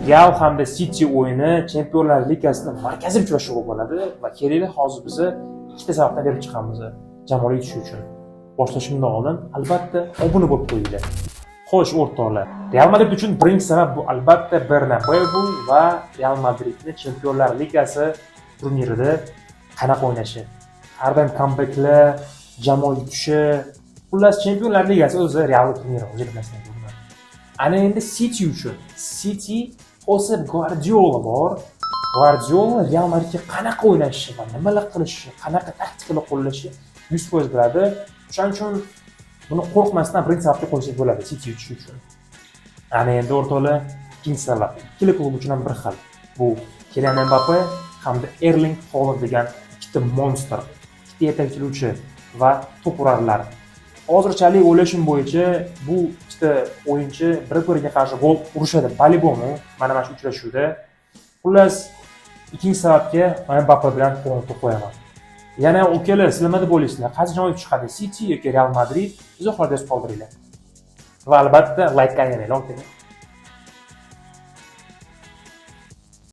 Real hamda City o'yini Chempionlar Ligasining markaziy uchrashuvi bo'ladi va kerakli hozir biz ikkita sababdan berib chiqamiz jamoaga tushish uchun. Boshlashimdan oldin albatta obuna bo'lib qo'yinglar. Xo'sh, o'rtoqlar, Real Madrid uchun birinchi sabab bu albatta Bernabeu va Real Madridning Chempionlar Ligasi turnirida qanaqa o'ynashi. Har doim comebacklar, jamoa yutishi, xullas Chempionlar Ligasi o'zi Real turniri o'zi narsa. Ana endi City uchun. City Josep Guardiola bor. Guardiola Real Madridga qanaqa o'ynashi va nimalar qilishi, qanaqa taktikalar qo'llashi 100% biladi. Shuning uchun buni qo'rqmasdan birinchi sababga qo'ysak bo'ladi City uchun. Ana endi o'rtoqlar, ikkinchi sabab. Ikkala klub uchun ham bir xil. Bu Kylian Mbappe hamda Erling Haaland degan ikkita monster, ikkita yetakchilovchi va to'p urarlar. Hozirchalik o'ylashim bo'yicha bu ikkita o'yinchi bir-biriga qarshi gol urishadi. Balibomu mana shu uchrashuvda. Xullas, ikkinchi sababga Mbappe bilan qo'ng'iq qo'yaman. Yana o'kalar, sizlar nima deb o'ylaysizlar? Qaysi jamoa chiqadi? City yoki Real Madrid? Izohlarda yozib qoldiringlar. Va albatta like qilinglar.